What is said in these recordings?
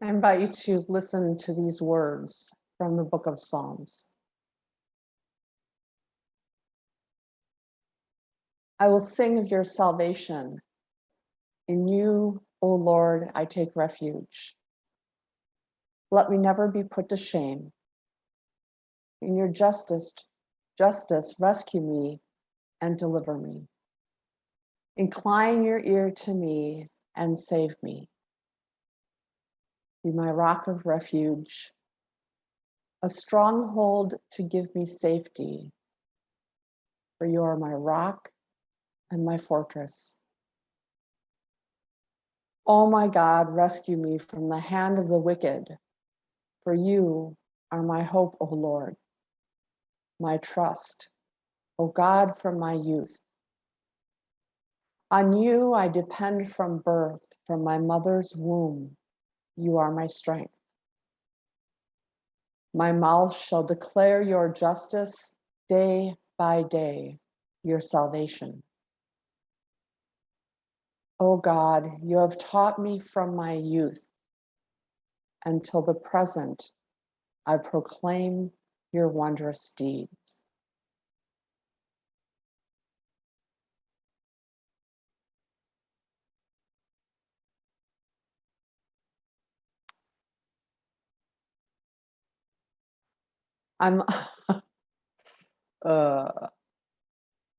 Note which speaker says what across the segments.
Speaker 1: I invite you to listen to these words from the book of Psalms. I will sing of your salvation. In you, O Lord, I take refuge. Let me never be put to shame. In your justice, rescue me and deliver me. Incline your ear to me and save me. Be my rock of refuge, a stronghold to give me safety. For you are my rock and my fortress. Oh my God, rescue me from the hand of the wicked. For you are my hope, O Lord, my trust, O God, from my youth. On you I depend from birth, from my mother's womb. You are my strength. My mouth shall declare your justice day by day, your salvation. O God, you have taught me from my youth. Until the present, I proclaim your wondrous deeds. I'm uh,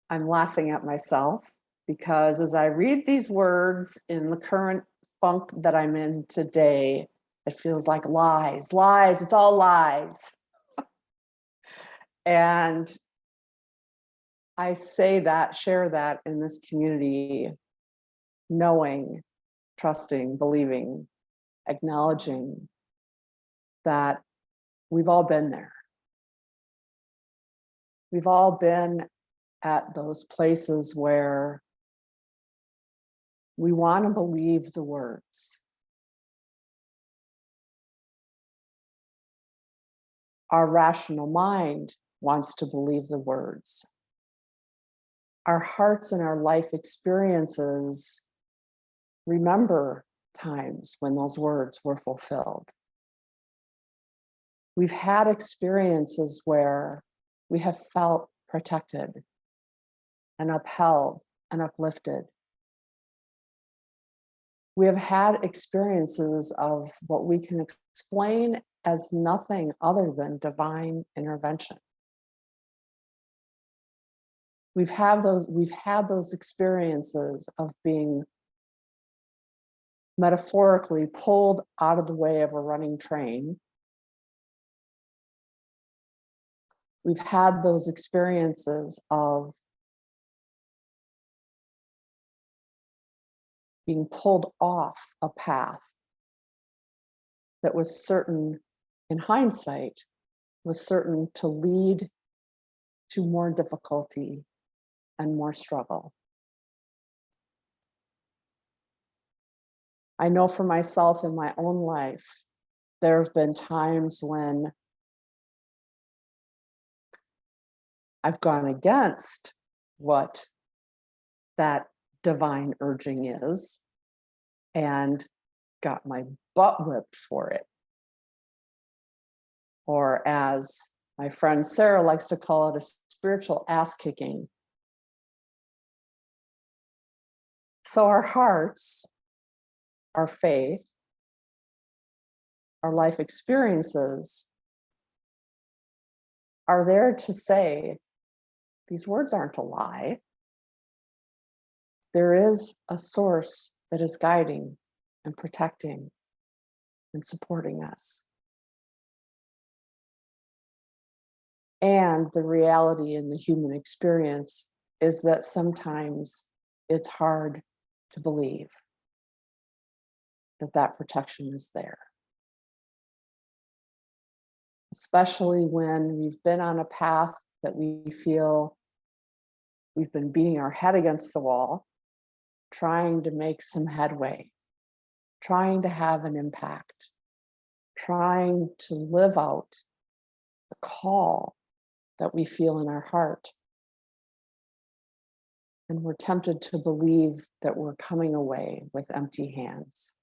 Speaker 1: I'm laughing at myself because as I read these words in the current funk that I'm in today, it feels like lies, lies, it's all lies. And I say that, share that in this community, knowing, trusting, believing, acknowledging that we've all been there. We've all been at those places where we want to believe the words. Our rational mind wants to believe the words. Our hearts and our life experiences remember times when those words were fulfilled. We've had experiences where we have felt protected and upheld and uplifted. We have had experiences of what we can explain as nothing other than divine intervention. We've had those experiences of being metaphorically pulled out of the way of a running train. We've had those experiences of being pulled off a path that was certain, in hindsight, was certain to lead to more difficulty and more struggle. I know for myself in my own life, there have been times when I've gone against what that divine urging is and got my butt whipped for it. Or as my friend Sarah likes to call it, a spiritual ass kicking. So our hearts, our faith, our life experiences are there to say, these words aren't a lie. There is a source that is guiding and protecting and supporting us. And the reality in the human experience is that sometimes it's hard to believe that that protection is there. Especially when we've been on a path that we feel we've been beating our head against the wall, trying to make some headway, trying to have an impact, trying to live out the call that we feel in our heart. And we're tempted to believe that we're coming away with empty hands.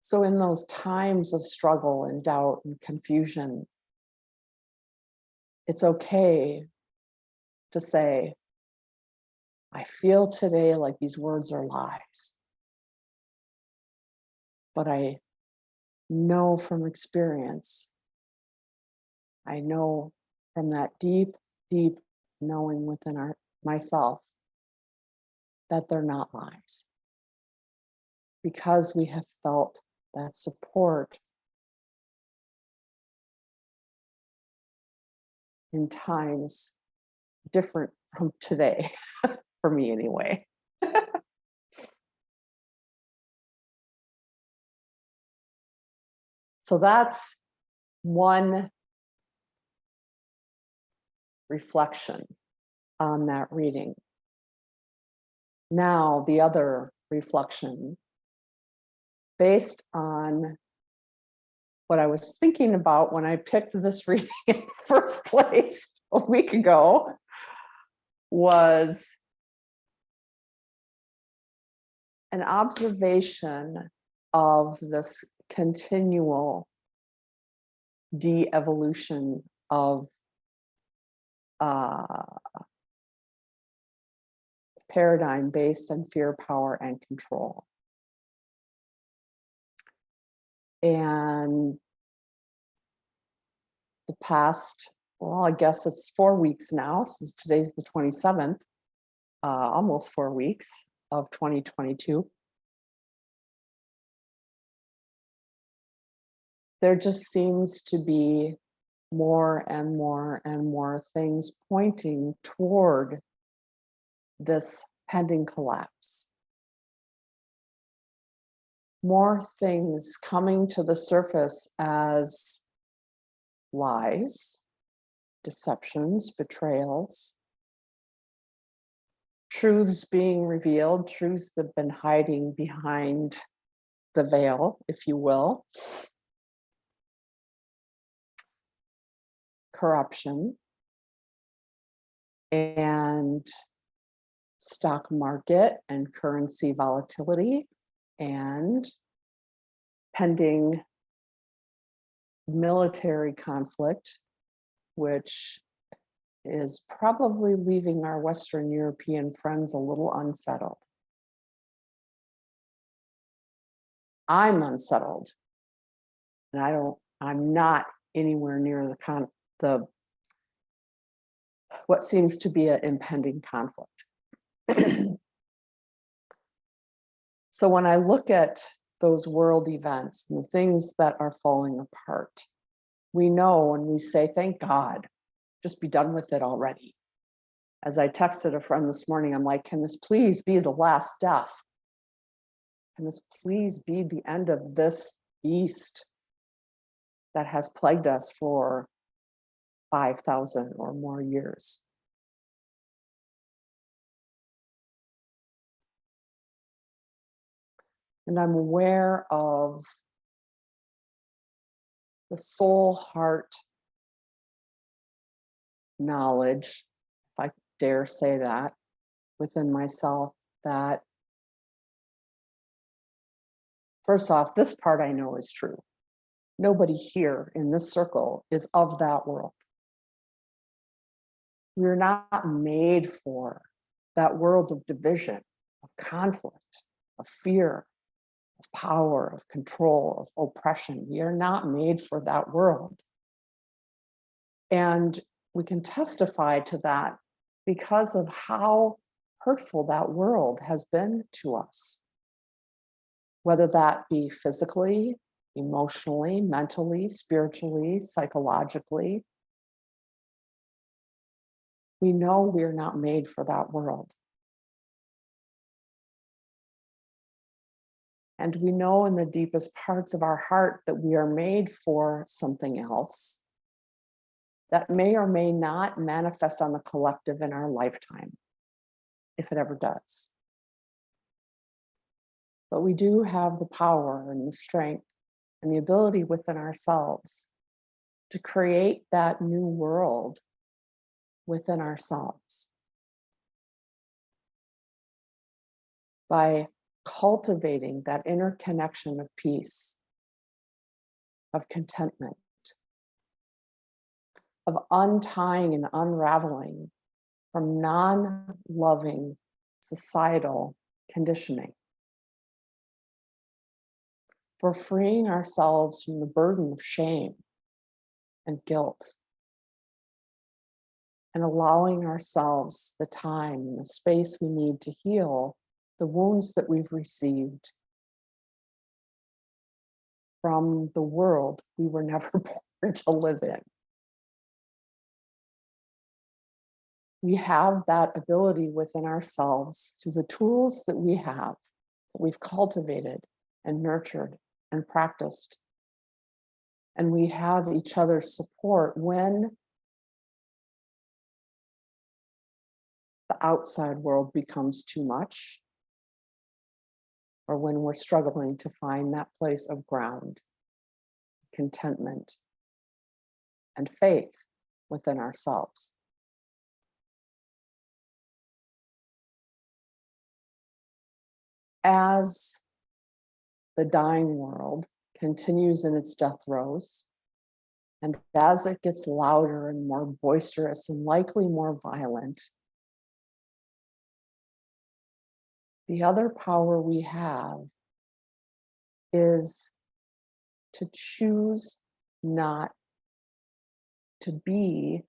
Speaker 1: So in those times of struggle and doubt and confusion, it's okay to say, I feel today like these words are lies, but I know from experience, I know from that deep, deep knowing within myself that they're not lies, because we have felt that support in times different from today, for me anyway. So that's one reflection on that reading. Now, the other reflection, based on what I was thinking about when I picked this reading in the first place a week ago, was an observation of this continual de-evolution of paradigm based on fear, power, and control. And the past, well, I guess it's 4 weeks now, since today's the 27th, almost 4 weeks of 2022. There just seems to be more and more and more things pointing toward this pending collapse. More things coming to the surface as lies, deceptions, betrayals, truths being revealed, truths that have been hiding behind the veil, if you will. Corruption and stock market and currency volatility and pending military conflict, which is probably leaving our Western European friends a little unsettled. I'm unsettled, and I'm not anywhere near the what seems to be an impending conflict. So when I look at those world events and the things that are falling apart, we know and we say, thank God, just be done with it already. As I texted a friend this morning, I'm like, can this please be the last death? Can this please be the end of this beast that has plagued us for 5,000 or more years? And I'm aware of the soul heart knowledge, if I dare say that, within myself, that first off, this part I know is true. Nobody here in this circle is of that world. We're not made for that world of division, of conflict, of fear, of power, of control, of oppression. We are not made for that world. And we can testify to that because of how hurtful that world has been to us, whether that be physically, emotionally, mentally, spiritually, psychologically. We know we're not made for that world. And we know in the deepest parts of our heart that we are made for something else that may or may not manifest on the collective in our lifetime, if it ever does. But we do have the power and the strength and the ability within ourselves to create that new world within ourselves by cultivating that inner connection of peace, of contentment, of untying and unraveling from non-loving societal conditioning, for freeing ourselves from the burden of shame and guilt, and allowing ourselves the time and the space we need to heal the wounds that we've received from the world we were never born to live in. We have that ability within ourselves through the tools that we have, that we've cultivated and nurtured and practiced. And we have each other's support when the outside world becomes too much, or when we're struggling to find that place of ground, contentment, and faith within ourselves. As the dying world continues in its death throes, and as it gets louder and more boisterous and likely more violent, the other power we have is to choose not to be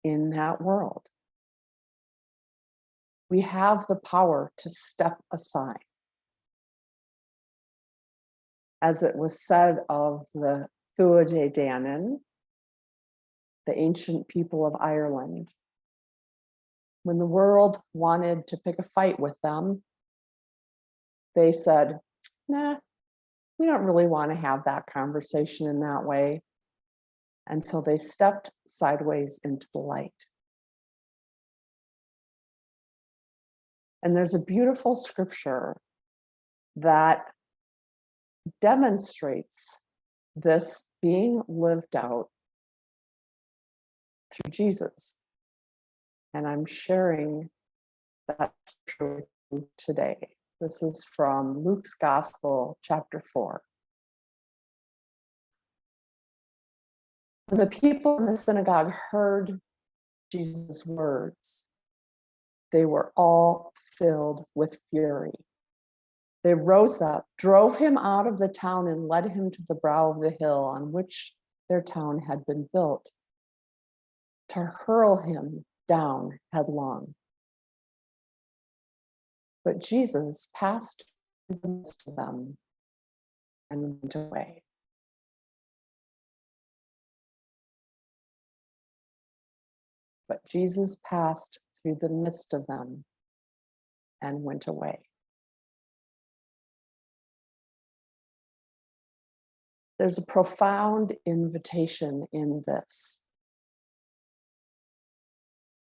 Speaker 1: in that world. We have the power to step aside. As it was said of the Tuatha Dé Danann, the ancient people of Ireland, when the world wanted to pick a fight with them, they said, nah, we don't really want to have that conversation in that way. And so they stepped sideways into the light. And there's a beautiful scripture that demonstrates this being lived out through Jesus. And I'm sharing that scripture with you today. This is from Luke's Gospel, chapter 4. When the people in the synagogue heard Jesus' words, they were all filled with fury. They rose up, drove him out of the town, and led him to the brow of the hill on which their town had been built, to hurl him down headlong. But Jesus passed through the midst of them and went away. But Jesus passed through the midst of them and went away. There's a profound invitation in this.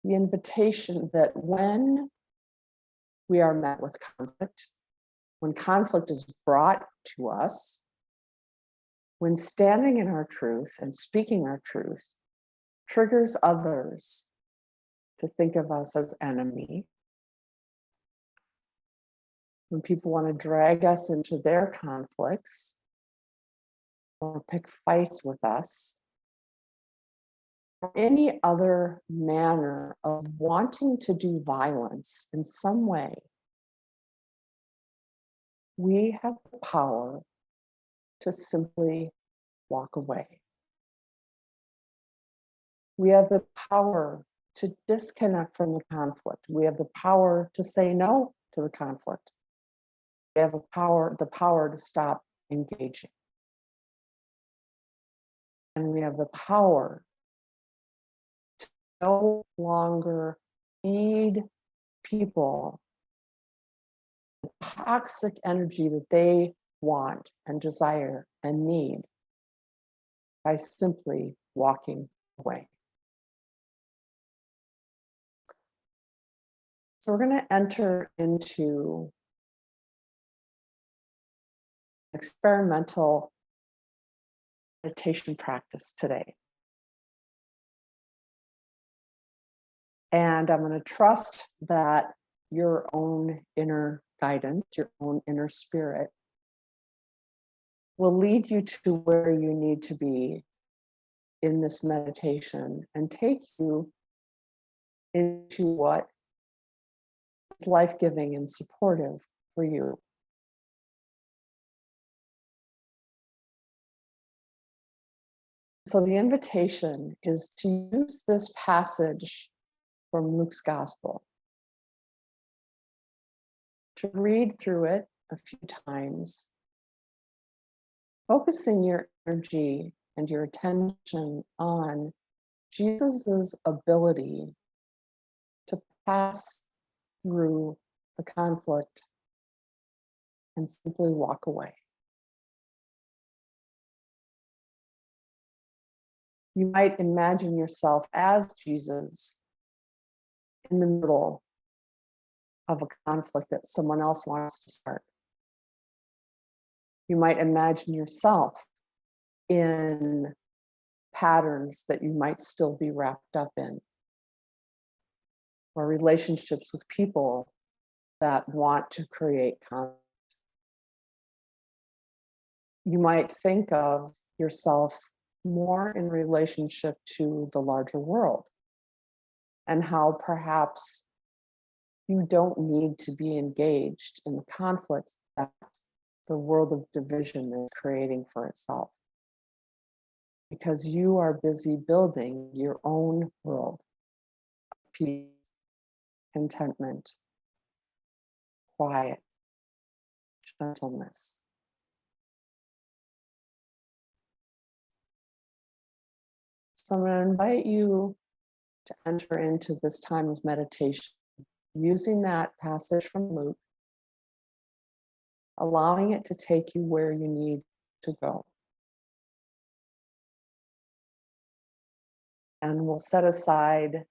Speaker 1: The invitation that when we are met with conflict, when conflict is brought to us, when standing in our truth and speaking our truth triggers others to think of us as enemy, when people want to drag us into their conflicts or pick fights with us, or any other manner of wanting to do violence in some way, we have the power to simply walk away. We have the power to disconnect from the conflict. We have the power to say no to the conflict. We have the power to stop engaging. And we have the power to no longer feed people the toxic energy that they want and desire and need by simply walking away. So we're going to enter into experimental meditation practice today. And I'm going to trust that your own inner guidance, your own inner spirit, will lead you to where you need to be in this meditation and take you into what is life-giving and supportive for you. So the invitation is to use this passage from Luke's Gospel, to read through it a few times, focusing your energy and your attention on Jesus's ability to pass through the conflict and simply walk away. You might imagine yourself as Jesus in the middle of a conflict that someone else wants to start. You might imagine yourself in patterns that you might still be wrapped up in, or relationships with people that want to create conflict. You might think of yourself more in relationship to the larger world, and how perhaps you don't need to be engaged in the conflicts that the world of division is creating for itself, because you are busy building your own world of peace, contentment, quiet, gentleness. So I'm going to invite you to enter into this time of meditation using that passage from Luke, allowing it to take you where you need to go. And we'll set aside,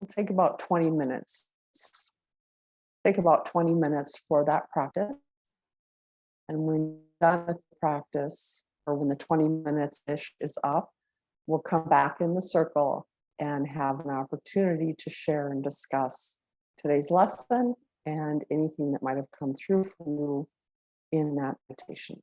Speaker 1: we'll take about 20 minutes. Take about 20 minutes for that practice. And when you're done with the practice, or when the 20 minutes-ish is up, we'll come back in the circle and have an opportunity to share and discuss today's lesson and anything that might have come through for you in that meditation.